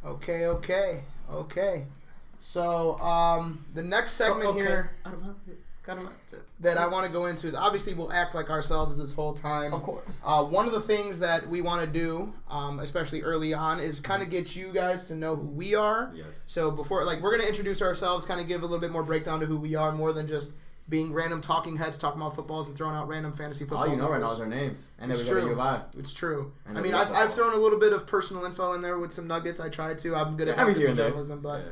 Okay. So, the next segment here that I want to go into is obviously we'll act like ourselves this whole time. Of course. One of the things that we want to do, especially early on, is kind of get you guys to know who we are. Yes. So before, we're going to introduce ourselves, kind of give a little bit more breakdown to who we are, more than just being random talking heads, talking about footballs and throwing out random fantasy football. All you know numbers. right now is our names. And It's everybody true. you buy. It's true. And I mean, I've thrown a little bit of personal info in there with some nuggets. I tried to. I'm good at journalism, but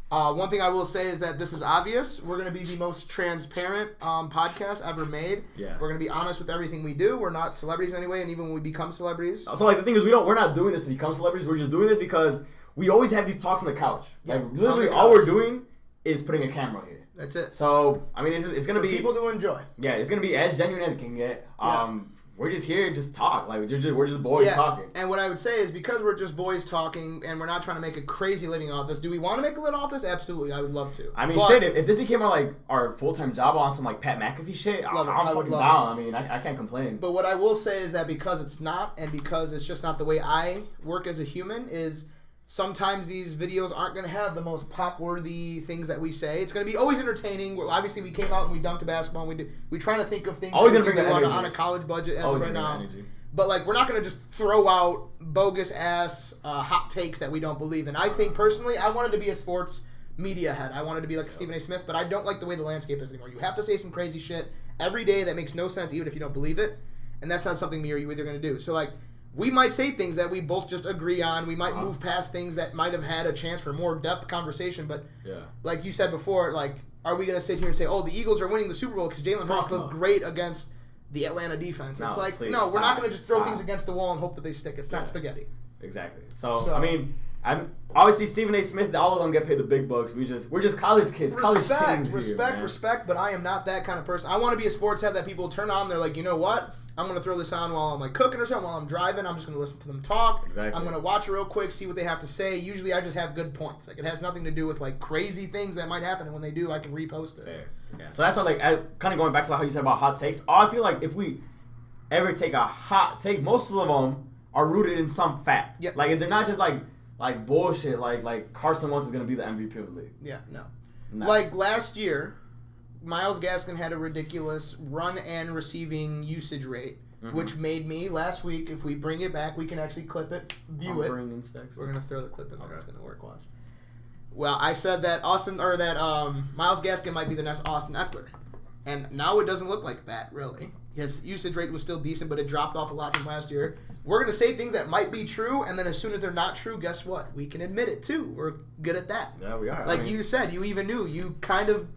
one thing I will say is that this is obvious. We're going to be the most transparent podcast ever made. Yeah. We're going to be honest with everything we do. We're not celebrities anyway, and even when we become celebrities. So the thing is, we're not doing this to become celebrities. We're just doing this because we always have these talks on the couch. Yeah, Literally all we're doing is putting a camera here. That's it. So I mean, it's gonna be people to enjoy. Yeah, it's gonna be as genuine as it can get. We're just here to just talk. We're just boys talking. And what I would say is because we're just boys talking and we're not trying to make a crazy living off this, do we want to make a living off this? Absolutely. I would love to. I mean, shit, if this became our full-time job on some Pat McAfee shit, I'm fucking down. I mean, I can't complain. But what I will say is that because it's not, and because it's just not the way I work as a human, is sometimes these videos aren't going to have the most pop-worthy things that we say. It's going to be always entertaining. Obviously, we came out and we dunked a basketball. And we're trying to think of things always that going to bring on a college budget as of right now. But we're not going to just throw out bogus-ass hot takes that we don't believe in. I think, personally, I wanted to be a sports media head. I wanted to be like Stephen A. Smith, but I don't like the way the landscape is anymore. You have to say some crazy shit every day that makes no sense, even if you don't believe it. And that's not something me or you either going to do. So, we might say things that we both just agree on. We might move past things that might have had a chance for more depth conversation. But like you said before, are we going to sit here and say, oh, the Eagles are winning the Super Bowl because Jalen Hurts looked great against the Atlanta defense? It's we're not going to just throw things against the wall and hope that they stick. It's not spaghetti. Exactly. So I mean, obviously Stephen A. Smith, all of them get paid the big bucks. We're just college kids, Respect, but I am not that kind of person. I want to be a sports head that people turn on. They're like, you know what? I'm going to throw this on while I'm cooking or something, while I'm driving. I'm just going to listen to them talk. Exactly. I'm going to watch it real quick, see what they have to say. Usually I just have good points. It has nothing to do with crazy things that might happen, and when they do, I can repost it. Fair. Yeah. So that's why kind of going back to how you said about hot takes. I feel like if we ever take a hot take, most of them are rooted in some fact. Yep. They're not just like bullshit like Carson Wentz is going to be the MVP of the league. Yeah, no. Last year, Myles Gaskin had a ridiculous run and receiving usage rate, which made me, last week, if we bring it back, we can actually clip it, view it. We're going to throw the clip in there. Okay. It's going to work, watch. Well, I said that Myles Gaskin might be the next Austin Eckler. And now it doesn't look like that, really. His usage rate was still decent, but it dropped off a lot from last year. We're going to say things that might be true, and then as soon as they're not true, guess what? We can admit it, too. We're good at that. Yeah, we are. You said, you even knew. You kind of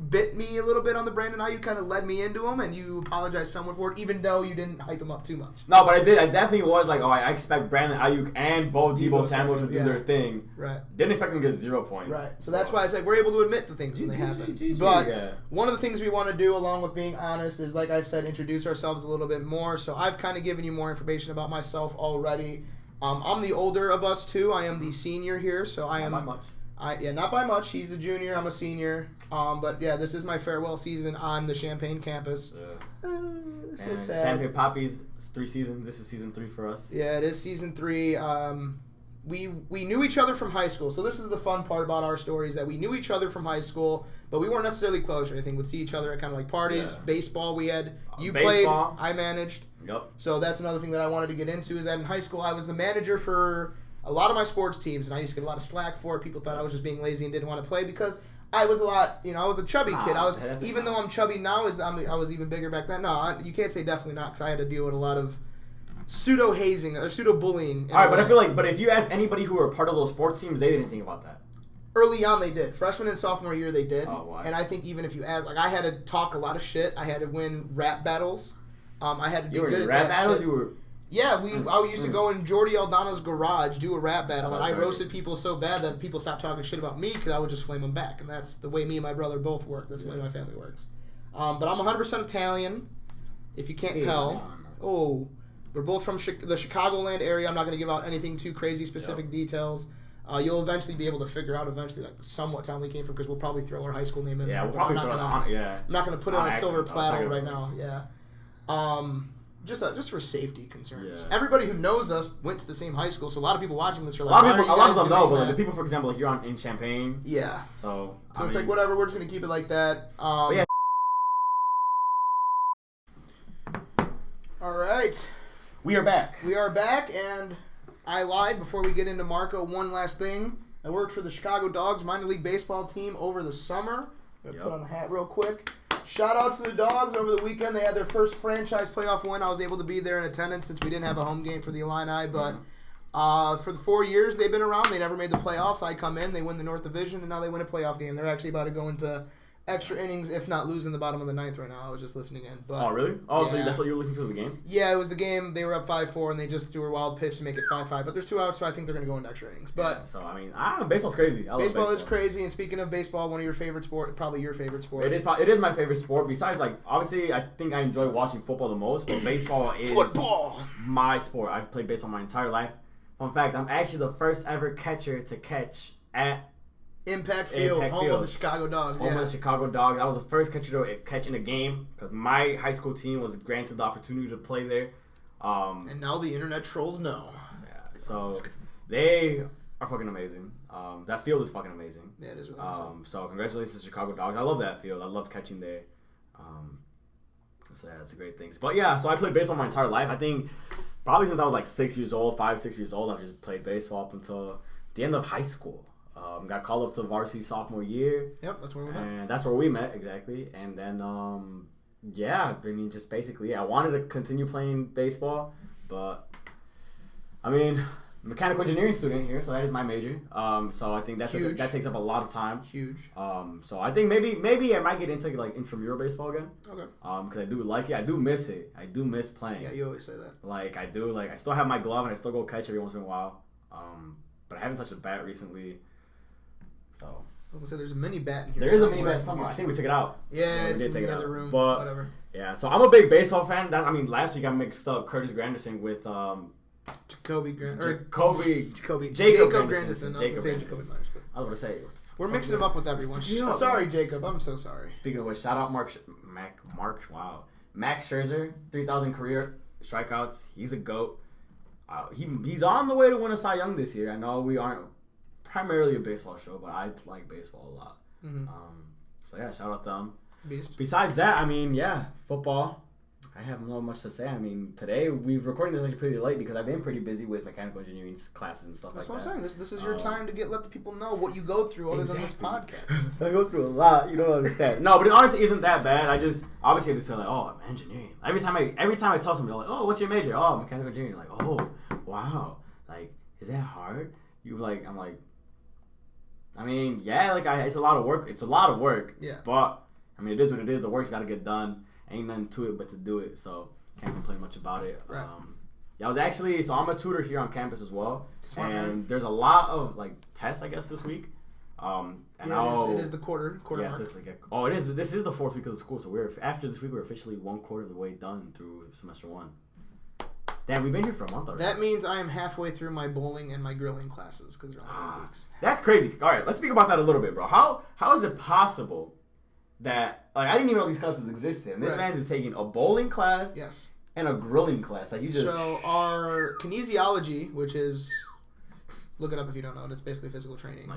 bit me a little bit on the Brandon Ayuk, kind of led me into him, and you apologized somewhat for it, even though you didn't hype him up too much. No, but I did. I definitely was I expect Brandon Ayuk and both Deebo Samuel to do their thing. Right. Didn't expect them to get 0 points. Right. So that's why I said we're able to admit the things when they happen. But one of the things we want to do, along with being honest, is, like I said, introduce ourselves a little bit more. So I've kind of given you more information about myself already. I'm the older of us two. I am the senior here, so I am. Not by much. Not by much. He's a junior. I'm a senior. But this is my farewell season on the Champaign campus. So sad. Champaign Papis, 3 seasons. This is season 3 for us. Yeah, it is season 3. We knew each other from high school. So this is the fun part about our story, is that we knew each other from high school, but we weren't necessarily close or anything. We'd see each other at kind of parties. Yeah. Baseball we had. You played. I managed. Yep. So that's another thing that I wanted to get into, is that in high school I was the manager for a lot of my sports teams, and I used to get a lot of slack for it. People thought I was just being lazy and didn't want to play because I was I was a chubby kid. Even though I'm chubby now, I was even bigger back then. No, you can't say definitely not, because I had to deal with a lot of pseudo-hazing or pseudo-bullying. All right, but I feel but if you ask anybody who were part of those sports teams, they didn't think about that. Early on, they did. Freshman and sophomore year, they did. Oh, why? And I think even if you ask, I had to talk a lot of shit. I had to win rap battles. I had to be good at rap that battles? shit. You were... Yeah, I used to go in Jordy Aldano's garage, do a rap battle, and I roasted people so bad that people stopped talking shit about me because I would just flame them back. And that's the way me and my brother both work. That's the way my family works. But I'm 100% Italian, if you can't tell. Oh, we're both from the Chicagoland area. I'm not going to give out anything too crazy specific details. You'll eventually be able to figure out somewhat town we came from, because we'll probably throw our high school name in there. Yeah, we'll probably throw it on. Yeah. I'm not going to put it on a silver platter right now. Yeah. Just for safety concerns. Yeah. Everybody who knows us went to the same high school, so a lot of people watching this are like, a lot of them know, but like the people, for example, here in Champaign. Yeah. So it's like whatever. We're just gonna keep it like that. Yeah. All right. We are back. We are back, and I lied before we get into Marco. One last thing. I worked for the Chicago Dogs minor league baseball team over the summer. I'm gonna put on the hat real quick. Shout out to the Dogs over the weekend. They had their first franchise playoff win. I was able to be there in attendance since we didn't have a home game for the Illini. But for the 4 years they've been around, they never made the playoffs. I come in, they win the North Division, and now they win a playoff game. They're actually about to go into extra innings, if not losing the bottom of the ninth right now. I was just listening in. But, oh, really? Oh, yeah. So that's what you were listening to the game? Yeah, it was the game. They were up 5-4, and they just threw a wild pitch to make it 5-5. But there's 2 outs, so I think they're going to go into extra innings. But yeah, so, I mean, baseball's crazy. I love baseball. Baseball is crazy, and speaking of baseball, one of your favorite sport, probably your favorite sport. It is my favorite sport. Besides, like, obviously, I think I enjoy watching football the most, but baseball is my sport. I've played baseball my entire life. Fun fact, I'm actually the first ever catcher to catch at Impact Field, home of the Chicago Dogs. Home of the Chicago Dogs. I was the first catcher to catch in a game because my high school team was granted the opportunity to play there. And now the internet trolls know. Yeah, so they are fucking amazing. That field is fucking amazing. Yeah, it is really awesome. So congratulations to Chicago Dogs. I love that field. I love catching there. So yeah, that's a great thing. But yeah, so I played baseball my entire life. I think probably since I was like 6 years old, 6 years old, I've just played baseball up until the end of high school. Got called up to varsity sophomore year. Yep, that's where we met. And that's where we met, exactly. And then, yeah, I mean, just basically, I wanted to continue playing baseball, but, I mean, mechanical engineering student here, so that is my major. So I think that takes up a lot of time. Huge. So I think maybe I might get into, like, intramural baseball again. Okay. Because I do like it. I do miss it. I do miss playing. Yeah, you always say that. Like, I do. Like, I still have my glove, and I still go catch every once in a while. But I haven't touched a bat recently. So. I was going to say, there's a mini bat in here. There is a mini bat somewhere. I think we took it out. Yeah, it's in the other room. But, whatever. Yeah, so I'm a big baseball fan. Last week I mixed up Curtis Granderson with Jacob Grandison. I was going to say. We're mixing them up with everyone. Sorry, Jacob. I'm so sorry. Speaking of which, shout out Max Scherzer, 3,000 career strikeouts. He's a GOAT. He's on the way to win a Cy Young this year. I know we aren't primarily a baseball show, but I like baseball a lot. Mm-hmm. So yeah, shout out them. Beast. Besides that, I mean, yeah, football. I have not much to say. I mean, today we're recording this actually pretty late because I've been pretty busy with mechanical engineering classes and stuff like that. That's what I'm saying. This is your time to let the people know what you go through other than this podcast. I go through a lot. You don't understand. No, but it honestly isn't that bad. I just obviously have to say like, oh, I'm engineering. Every time I tell somebody, like, oh, what's your major? Oh, mechanical engineering. Like, oh, wow. Like, is that hard? I'm like, I mean, yeah, like it's a lot of work. It's a lot of work. Yeah. But I mean, it is what it is. The work's got to get done. Ain't nothing to it but to do it. So can't complain much about it. Right. Yeah, I'm a tutor here on campus as well. Smart and man. there's a lot of like tests, I guess, this week. It is the quarter yes, mark. it's like it is. This is the 4th week of the school. So after this week, we're officially 1/4 of the way done through semester 1. Damn, we've been here for a month already. That means I am halfway through my bowling and my grilling classes because they're only 8 weeks. That's crazy. All right, let's speak about that a little bit, bro. How is it possible that I didn't even know these classes existed, and this man is taking a bowling class, yes, and a grilling class. Like you just our kinesiology, which is look it up if you don't know it. It's basically physical training.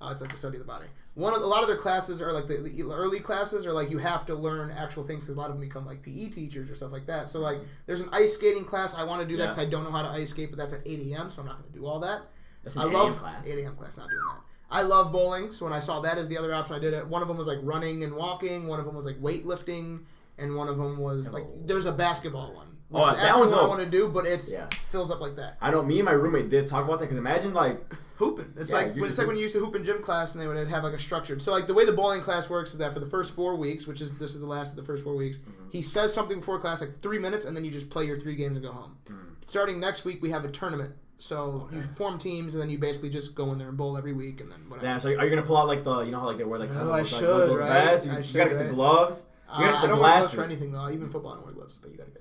It's like the study of the body. A lot of their classes are like the early classes are like you have to learn actual things because a lot of them become like PE teachers or stuff like that. So like there's an ice skating class. I want to do that because I don't know how to ice skate, but that's at 8 a.m. So I'm not going to do all that. That's an 8 a.m. class. 8 a.m. class, not doing that. I love bowling, so when I saw that as the other option, I did it. One of them was like running and walking. One of them was like weightlifting, and one of them was like there's a basketball one. That one's what I want to do, but it fills up like that. I know. Me and my roommate did talk about that because imagine like hooping. It's like when you used to hoop in gym class, and they would have like a structured. So like the way the bowling class works is that for the first 4 weeks, this is the last of the first 4 weeks, he says something before class like 3 minutes, and then you just play your 3 games and go home. Starting next week, we have a tournament. So you form teams, and then you basically just go in there and bowl every week, and then whatever. Yeah. So are you gonna pull out like the how like they wear like I should, those right? vests? You gotta get the gloves. You gotta get I the don't wear gloves for anything though. Even football, I don't wear gloves. But you gotta.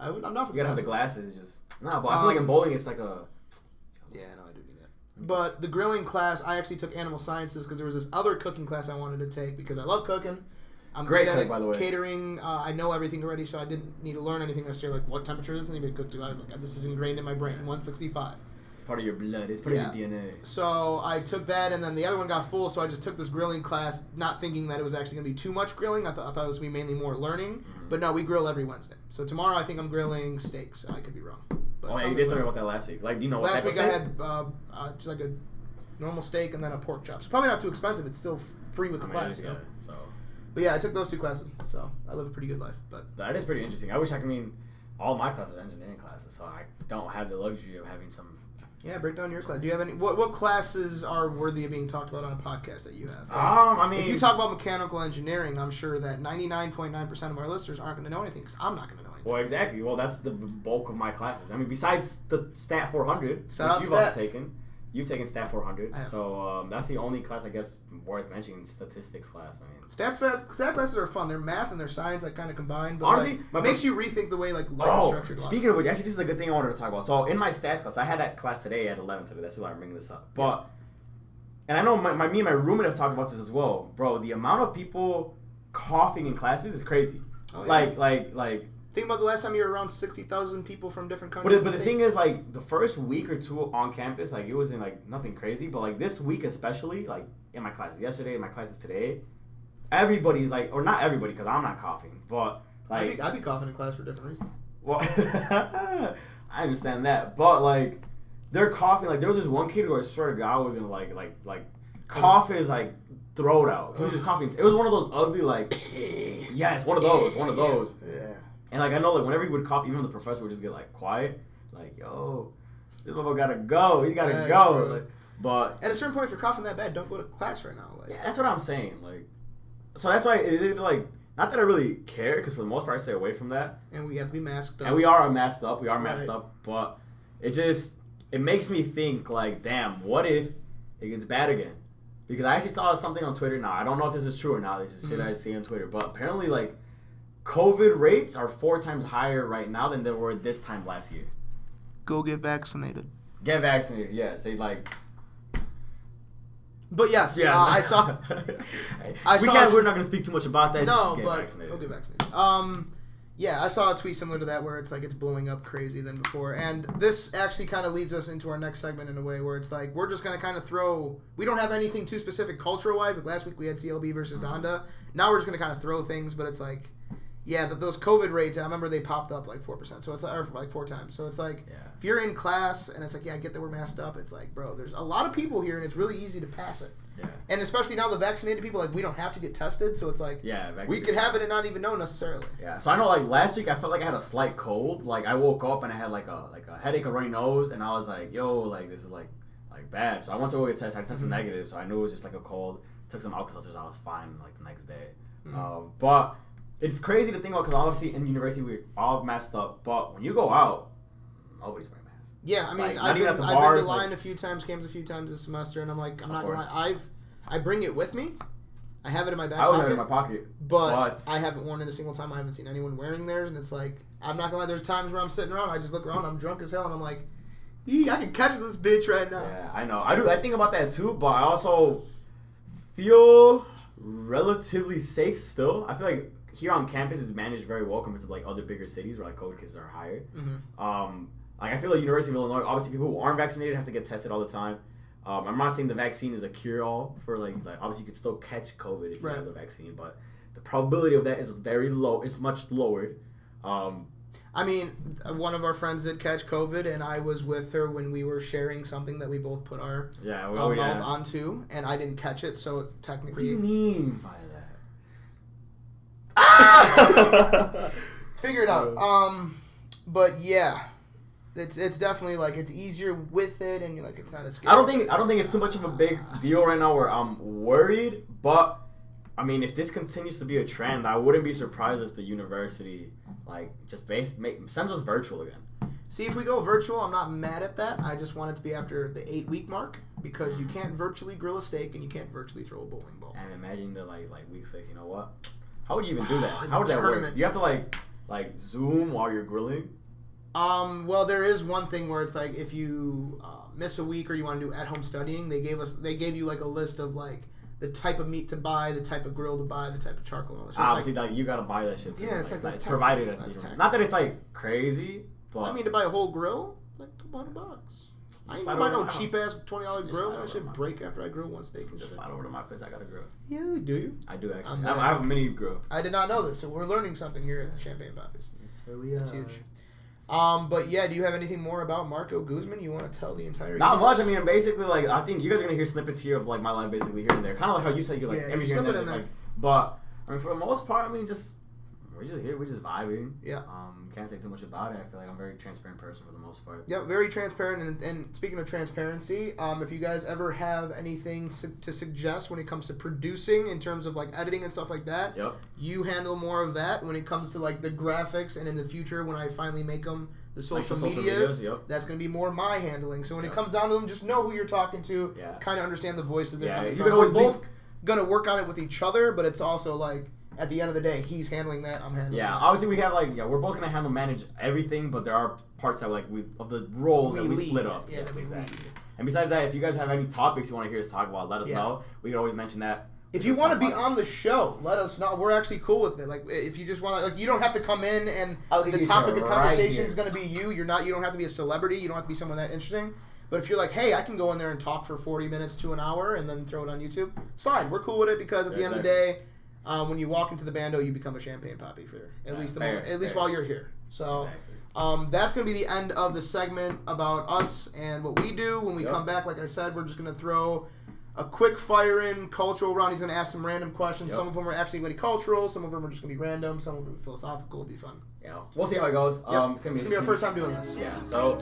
I'm not for you gotta have the glasses. But I feel like in bowling it's like a. Yeah, no, I do that. But the grilling class, I actually took animal sciences because there was this other cooking class I wanted to take because I love cooking. I'm great great cook, at by the way. catering. I know everything already, so I didn't need to learn anything necessarily. Like what temperature does it need to cook to? I was like, this is ingrained in my brain. 165. It's part of your blood. It's part of your DNA. So I took that, and then the other one got full, so I just took this grilling class, not thinking that it was actually going to be too much grilling. I thought it was going to be mainly more learning. Mm-hmm. But no, we grill every Wednesday. So tomorrow I think I'm grilling steaks. I could be wrong. But you did tell me about that last week. Like, do you know what last type week of I steak? had just like a normal steak and then a pork chop. It's probably not too expensive. It's still free with the class. Yeah, so. But yeah, I took those 2 classes, so I live a pretty good life. But that is pretty interesting. I wish I could mean all my classes are engineering classes, so I don't have the luxury of having some. Yeah, break down your class. Do you have any? What classes are worthy of being talked about on a podcast that you have? I mean, if you talk about mechanical engineering, I'm sure that 99.9% of our listeners aren't going to know anything because I'm not going to know anything. Well, exactly. Well, that's the bulk of my classes. I mean, besides the Stat 400, which you've also taken. You've taken Stat 400, so that's the only class I guess worth mentioning. Statistics class. I mean, stat classes are fun. They're math and they're science like kind of combined. But honestly, it makes you rethink the way like life is structured. Speaking of which, actually, this is a good thing I wanted to talk about. So in my stats class, I had that class today at 11 today. That's why I'm bringing this up. But and I know me and my roommate have talked about this as well, bro. The amount of people coughing in classes is crazy. Oh, yeah. Like. Think about the last time you were around 60,000 people from different countries. But the thing is, like, the first week or two on campus, like, it wasn't, like, nothing crazy. But, like, this week especially, like, in my classes yesterday, in my classes today, everybody's, like, or not everybody, because I'm not coughing, but, like... I'd be coughing in class for different reasons. Well, I understand that. But, like, they're coughing. Like, there was this one kid who I swear to God was going to, like, cough his, like, throat out. He was just coughing. It was one of those ugly, like... Yes, one of those. Yeah. And, like, I know, like, whenever he would cough, even the professor would just get, like, quiet. Like, yo, this motherfucker gotta go. He gotta go. Like, but... At a certain point, if you're coughing that bad, don't go to class right now. Like, yeah, that's what I'm saying. Like, so that's why, like, not that I really care, because for the most part, I stay away from that. And we have to be masked up. And we are masked up. But it makes me think, like, damn, what if it gets bad again? Because I actually saw something on Twitter now. I don't know if this is true or not. This is shit I see on Twitter. But apparently, like, COVID rates are 4 times higher right now than they were this time last year. Go get vaccinated. Get vaccinated, yeah. Say like. But yes, yeah. I saw. We're not gonna speak too much about that. No, just but vaccinated. go get vaccinated. Yeah, I saw a tweet similar to that where it's like it's blowing up crazy than before, and this actually kind of leads us into our next segment in a way where it's like we're just gonna kind of throw. We don't have anything too specific cultural wise. Like last week we had CLB versus Donda. Now we're just gonna kind of throw things, but it's like. Yeah, those COVID rates, I remember they popped up like 4%. So it's like, or like 4 times. So it's like, if you're in class and it's like, yeah, I get that we're masked up. It's like, bro, there's a lot of people here and it's really easy to pass it. Yeah. And especially now the vaccinated people, like we don't have to get tested. So it's like, we could have it and not even know necessarily. Yeah. So I know like last week I felt like I had a slight cold. Like I woke up and I had like a headache, a runny nose, and I was like, yo, like this is like bad. So I went to go get tested. I tested negative, so I knew it was just like a cold. Took some Alka-Seltzers, I was fine like the next day. But it's crazy to think about because obviously in university we're all masked up, but when you go out, nobody's wearing masks. Yeah, I mean, like, I've been to line a few times, camps a few times this semester, and I'm like, I'm not gonna lie, I bring it with me. I have it in my back pocket. I have it in my pocket, but I haven't worn it a single time. I haven't seen anyone wearing theirs, and it's like, I'm not gonna lie. There's times where I'm sitting around, I just look around, I'm drunk as hell, and I'm like, I can catch this bitch right now. Yeah, I know. I think about that too, but I also feel relatively safe still. I feel like here on campus is managed very well compared to like other bigger cities where like COVID cases are higher. Like I feel like University of Illinois, obviously people who aren't vaccinated have to get tested all the time. I'm not saying the vaccine is a cure-all for like obviously you can still catch COVID if you have the vaccine, but the probability of that is very low. It's much lowered. I mean, one of our friends did catch COVID, and I was with her when we were sharing something that we both put our mouth onto, and I didn't catch it, so technically... What do you mean by that? Figure it out. But yeah, it's definitely like it's easier with it, and you're like it's not as scary. I don't think it's too much of a big deal right now where I'm worried, but I mean, if this continues to be a trend, I wouldn't be surprised if the university just sends us virtual again. See, if we go virtual, I'm not mad at that. I just want it to be after the 8-week mark because you can't virtually grill a steak and you can't virtually throw a bowling ball. And imagine the like week 6. You know what? How would you even do that? How would that work? Do you have to like Zoom while you're grilling? Well, there is one thing where it's like if you miss a week or you want to do at-home studying, they gave you like a list of like the type of meat to buy, the type of grill to buy, the type of charcoal and all that. So obviously, like, you gotta buy that shit. Yeah, it's like it's provided at the Not that it's like crazy, but I mean, to buy a whole grill, like $200. I ain't gonna buy no cheap ass $20 grill. That shit break after I grill one steak and just slide over to my place. I got a grill. Yeah, do you? I do actually. I have a mini grill. I did not know this, so we're learning something here at the Champaign Papis. So we That's huge. But yeah, do you have anything more about Marco Guzman you want to tell the entire Not much. I mean, basically, like, I think you guys are gonna hear snippets here of like my life, basically here and there. Kind of like how you said you like every here and there. Like, but I mean, for the most part, I mean, we're just here, we're just vibing. Yeah. Can't say too much about it. I feel like I'm a very transparent person for the most part. Yeah, very transparent. And speaking of transparency, if you guys ever have anything to suggest when it comes to producing in terms of like editing and stuff like that, you handle more of that. When it comes to like the graphics, and in the future when I finally make them, the social medias, that's going to be more my handling. So when it comes down to them, just know who you're talking to, kind of understand the voices they're coming from. We're both going to work on it with each other, but it's also like, at the end of the day, he's handling that, I'm handling that. Obviously we have like, we're both going to manage everything, but there are parts that like of the roles that we split up. Yeah, exactly. And besides that, if you guys have any topics you want to hear us talk about, let us know. We can always mention that. If you want to be on the show, let us know. We're actually cool with it. Like, if you just want to, like, you don't have to come in and the topic of conversation is going to be you. You don't have to be a celebrity. You don't have to be someone that interesting. But if you're like, hey, I can go in there and talk for 40 minutes to an hour and then throw it on YouTube, it's fine. We're cool with it because at the end of the day, when you walk into the bando, you become a Champaign Papi for at least while you're here. So that's going to be the end of the segment about us and what we do. When we come back, like I said, we're just going to throw a quick fire-in cultural round. He's going to ask some random questions. Some of them are actually going to be cultural. Some of them are just going to be random. Some of them are philosophical. It'll be fun. Yeah, we'll see how it goes. It's going to be our first time doing this. Yeah, so...